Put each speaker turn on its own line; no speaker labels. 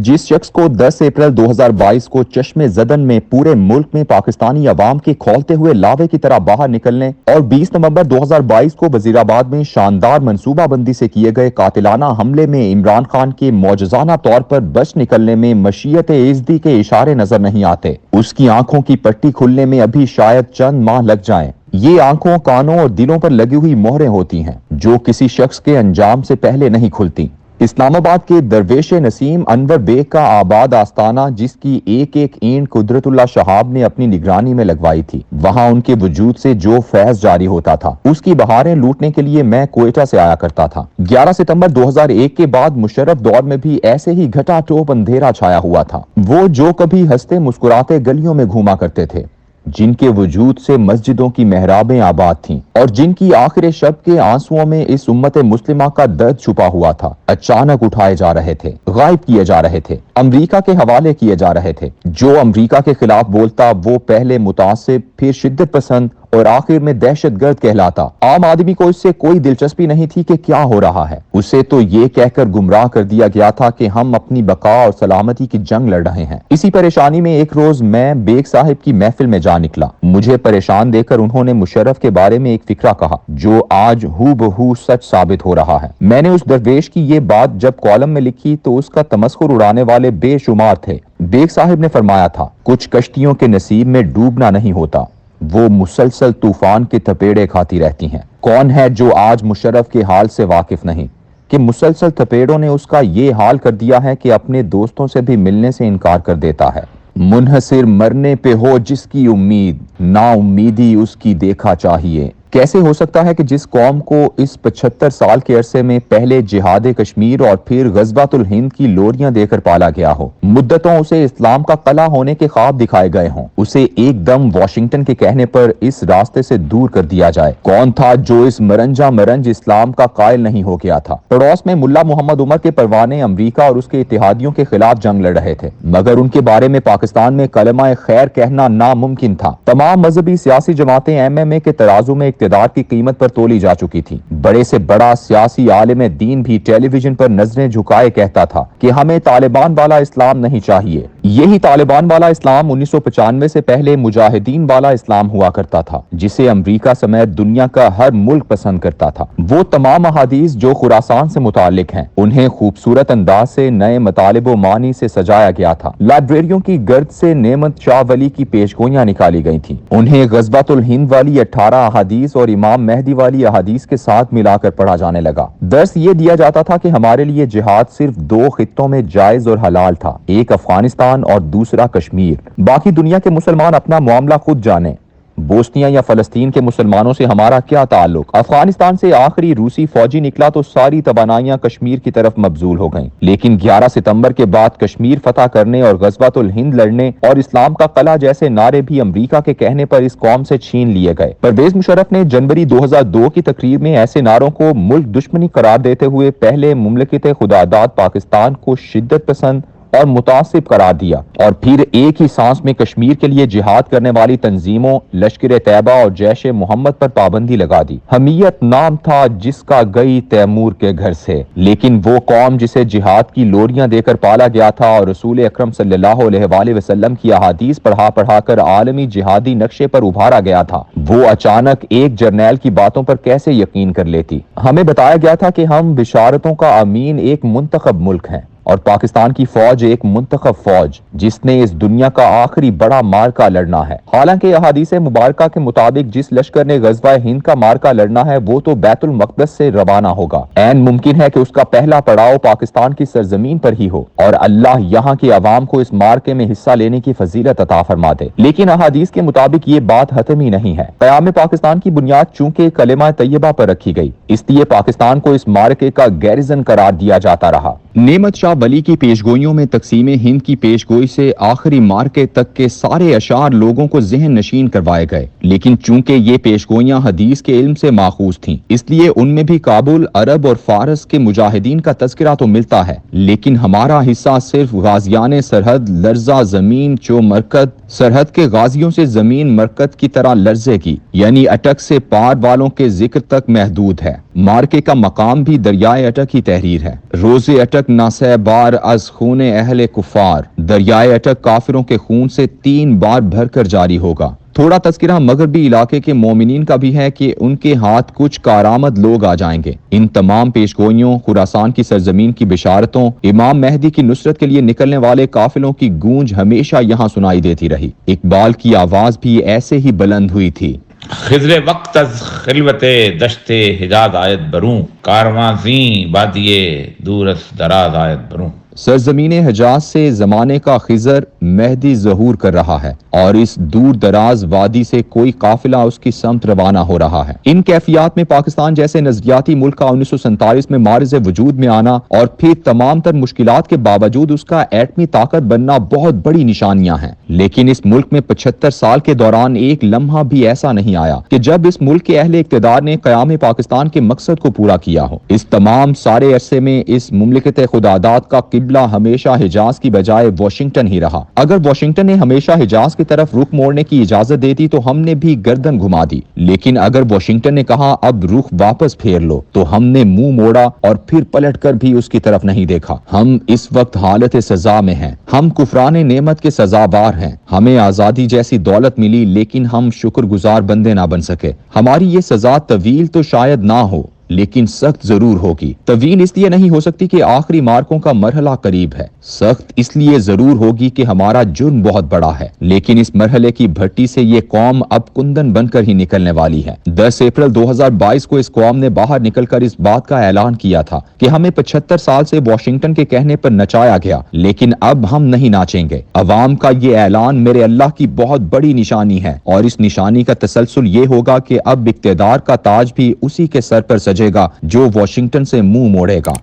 जिस शख्स को 10 अप्रैल 2022 को चश्मे ज़दन में पूरे मुल्क में पाकिस्तानी अवाम के खौलते हुए लावे की तरह बाहर निकलने और 20 नवंबर 2022 को वजीराबाद में शानदार मनसूबाबंदी से किए गए कातिलाना हमले में इमरान खान के मौजज़ाना तौर पर बच निकलने में मशीयत इज़्ज़ी के इशारे नजर नहीं आते, उसकी आंखों की पट्टी खुलने में अभी शायद चंद माह लग जाएं। ये आंखों, कानों और दिलों पर लगी हुई मोहरें होती हैं जो किसी शख्स के अंजाम से पहले नहीं खुलती। इस्लामाबाद के दरवेश नसीम अनवर बेग का आबाद आस्ताना, जिसकी एक एक ईंट कुदरतुल्लाह शहाब ने अपनी निगरानी में लगवाई थी, वहां उनके वजूद से जो फैज जारी होता था उसकी बहारें लूटने के लिए मैं कोयटा से आया करता था। 11 सितंबर 2001 के बाद मुशर्रफ दौर में भी ऐसे ही घटाटोप अंधेरा छाया हुआ था। वो जो कभी हंसते मुस्कुराते गलियों में घूमा करते थे, जिनके वजूद से मस्जिदों की मेहराबें आबाद थीं और जिनकी आखिर शब के आंसुओं में इस उम्मत मुस्लिमा का दर्द छुपा हुआ था, अचानक उठाए जा रहे थे, गायब किए जा रहे थे, अमरीका के हवाले किए जा रहे थे। जो अमरीका के खिलाफ बोलता वो पहले मुतासिब, फिर शिद्दत पसंद और आखिर में दहशतगर्द कहलाता। आम आदमी को इससे कोई दिलचस्पी नहीं थी कि क्या हो रहा है। उसे तो ये कहकर गुमराह कर दिया गया था कि हम अपनी बका और सलामती की जंग लड़ रहे हैं। इसी परेशानी में एक रोज मैं बेग साहिब की महफिल में जा निकला। मुझे परेशान देखकर उन्होंने मुशर्रफ के बारे में एक फिक्रा कहा जो आज हूबहू सच साबित हो रहा है। मैंने उस दरवेश की ये बात जब कॉलम में लिखी तो उसका तमस्खुर उड़ाने वाले बेशुमार थे। बेग साहिब ने फरमाया था, कुछ कश्तियों के नसीब में डूबना नहीं होता, वो मुसलसल तूफान के थपेड़े खाती रहती हैं। कौन है जो आज मुशर्रफ के हाल से वाकिफ नहीं कि मुसलसल थपेड़ों ने उसका ये हाल कर दिया है कि अपने दोस्तों से भी मिलने से इनकार कर देता है। मुनहसिर मरने पे हो जिसकी उम्मीद, ना उम्मीदी उसकी देखा चाहिए। कैसे हो सकता है कि जिस कौम को इस 75 साल के अरसे में पहले जिहाद कश्मीर और फिर गज़वातुल हिंद की लोरियां देकर पाला गया हो, मुद्दतों उसे इस्लाम का कला होने के ख्वाब दिखाए गए हों, उसे एकदम वाशिंगटन के कहने पर इस रास्ते से दूर कर दिया जाए। कौन था जो इस मरंज इस्लाम का कायल नहीं हो गया था। पड़ोस में मुल्ला मोहम्मद उमर के परवाने अमरीका और उसके इत्तेहादियों के खिलाफ जंग लड़ रहे थे, मगर उनके बारे में पाकिस्तान में कलमा खैर कहना नामुमकिन था। तमाम मजहबी सियासी जमातें MMA के तराजू में इक़्तिदार की कीमत पर तोली जा चुकी थी। बड़े से बड़ा सियासी आलिम दीन भी टेलीविजन पर नजरें झुकाए कहता था कि हमें तालिबान वाला इस्लाम नहीं चाहिए। यही तालिबान वाला इस्लाम 1995 से पहले मुजाहिदीन वाला इस्लाम हुआ करता था, जिसे अमरीका समेत दुनिया का हर मुल्क पसंद करता था। वो तमाम अहादीस जो खुरासान से मुतालिक हैं, उन्हें खूबसूरत अंदाज से नए मतालिब व मानी से सजाया गया था। लाइब्रेरियों की गर्द से नेमत शाह वली की पेशगोइयां निकाली गई थी। उन्हें गज़वातुल हिंद वाली 18 अहादीस और इमाम मेहदी वाली अहादीस के साथ मिलाकर पढ़ा जाने लगा। दर्स ये दिया जाता था कि हमारे लिए जिहाद सिर्फ 2 खित्तों में जायज और हलाल था, एक अफगानिस्तान और दूसरा कश्मीर। बाकी दुनिया के मुसलमान अपना मामला खुद जाने। बोस्निया या फलस्तीन के मुसलमानों से हमारा क्या ताल्लुक। अफगानिस्तान से आखिरी रूसी फौजी निकला तो सारी तवानाइयां कश्मीर की तरफ मबजूल हो गईं। लेकिन 11 सितंबर के बाद कश्मीर फतह करने और गज़वातुल हिंद लड़ने और इस्लाम का कला जैसे नारे भी अमरीका के कहने पर इस कौम से छीन लिए गए। परवेज मुशर्रफ ने जनवरी 2002 की तकरीर में ऐसे नारों को मुल्क दुश्मनी करार देते हुए पहले मुमलिकत खुदादाद पाकिस्तान को शिद्दत पसंद और मुतासिब करार दिया और फिर एक ही सांस में कश्मीर के लिए जिहाद करने वाली तंजीमों लश्कर तैयबा और जैश मोहम्मद पर पाबंदी लगा दी। हमीयत नाम था जिसका गई तैमूर के घर से, लेकिन वो कौम जिसे जिहाद की लोरियां देकर पाला गया था और रसूल अकरम सल्लल्लाहु अलैहि वसल्लम की अहादीस पढ़ा कर आलमी जिहादी नक्शे पर उभारा गया था, वो अचानक एक जर्नैल की बातों पर कैसे यकीन कर लेती। हमें बताया गया था कि हम बिशारतों का अमीन एक मुंतखब मुल्क हैं और पाकिस्तान की फौज एक मुंतखब फौज जिसने इस दुनिया का आखिरी बड़ा मार्का लड़ना है। हालांकि अहादीस मुबारका के मुताबिक जिस लश्कर ने गज़वा हिंद का मार्का लड़ना है वो तो बैतुल मक़दस से रवाना होगा। ऐन मुमकिन है कि उसका पहला पड़ाव पाकिस्तान की सरजमीन पर ही हो और अल्लाह यहाँ के अवाम को इस मार्के में हिस्सा लेने की फजीलत अता फरमा दे। लेकिन अहादीस के मुताबिक ये बात हतम ही नहीं है। क़याम पाकिस्तान की बुनियाद चूंकि कलिमा तैयबा पर रखी गई, इसलिए पाकिस्तान को इस मार्के का गैरिजन करार दिया जाता रहा। नेमत शाह वली की पेशगोइयों में तकसीम हिंद की पेशगोई से आखिरी मार्के तक के सारे अशार लोगों को ज़हन नशीन करवाए गए, लेकिन चूंकि ये पेशगोइयां हदीस के इल्म से माखूज थीं, इसलिए उनमें भी काबुल, अरब और फारस के मुजाहिदीन का तज़किरा तो मिलता है, लेकिन हमारा हिस्सा सिर्फ गाजियान सरहद, लर्जा जमीन, चो मरकद, سرحد کے غازیوں سے زمین مرکت کی طرح لرزے گی، یعنی اٹک سے پار والوں کے ذکر تک محدود ہے۔ مارکے کا مقام بھی دریائے اٹک کی تحریر ہے۔ روز اٹک ناسہ بار از خون اہل کفار، دریائے اٹک کافروں کے خون سے 3 بار بھر کر جاری ہوگا۔ تھوڑا تذکرہ مغربی علاقے کے مومنین کا بھی ہے کہ ان کے ہاتھ کچھ کارآمد لوگ آ جائیں گے۔ ان تمام پیشگوئیوں، خراسان کی سرزمین کی بشارتوں، امام مہدی کی نصرت کے لیے نکلنے والے قافلوں کی گونج ہمیشہ یہاں سنائی دیتی رہی۔ اقبال کی آواز بھی ایسے ہی بلند ہوئی تھی۔
خضر وقت از خلوت دشت حجاز آیت بروں، کارواں زیں بادیے دور از دراز آیت بروں۔
سرزمین حجاز سے زمانے کا خضر مہدی ظہور کر رہا ہے اور اس دور دراز وادی سے کوئی قافلہ اس کی سمت روانہ ہو رہا ہے۔ ان کیفیات میں پاکستان جیسے نظریاتی ملک کا 1947 میں معرض وجود میں آنا اور پھر تمام تر مشکلات کے باوجود اس کا ایٹمی طاقت بننا بہت بڑی نشانیاں ہیں۔ لیکن اس ملک میں 75 سال کے دوران ایک لمحہ بھی ایسا نہیں آیا کہ جب اس ملک کے اہل اقتدار نے قیام پاکستان کے مقصد کو پورا کیا ہو۔ اس تمام سارے عرصے میں اس مملکت خداداد کا قبلہ ہمیشہ حجاز کی بجائے واشنگٹن ہی رہا۔ اگر واشنگٹن نے ہمیشہ حجاز کی طرف رخ موڑنے کی اجازت دے دی تو ہم نے بھی گردن گھما دی، لیکن اگر واشنگٹن نے کہا اب رخ واپس پھیر لو تو ہم نے منہ موڑا اور پھر پلٹ کر بھی اس کی طرف نہیں دیکھا۔ ہم اس وقت حالت سزا میں ہیں، ہم کفران نعمت کے سزاوار ہیں۔ ہمیں آزادی جیسی دولت ملی لیکن ہم شکر گزار بندے نہ بن سکے۔ ہماری یہ سزا طویل تو شاید نہ ہو لیکن سخت ضرور ہوگی۔ طویل اس لیے نہیں ہو سکتی کہ آخری مارکوں کا مرحلہ قریب ہے، سخت اس لیے ضرور ہوگی کہ ہمارا جرم بہت بڑا ہے، لیکن اس مرحلے کی بھٹی سے یہ قوم اب کندن بن کر ہی نکلنے والی ہے۔ 10 اپریل 2022 کو اس قوم نے باہر نکل کر اس بات کا اعلان کیا تھا کہ ہمیں 75 سال سے واشنگٹن کے کہنے پر نچایا گیا، لیکن اب ہم نہیں ناچیں گے۔ عوام کا یہ اعلان میرے اللہ کی بہت بڑی نشانی ہے اور اس نشانی کا تسلسل یہ ہوگا کہ اب اقتدار کا تاج بھی اسی کے سر پر سجے گا جو واشنگٹن سے منہ موڑے گا۔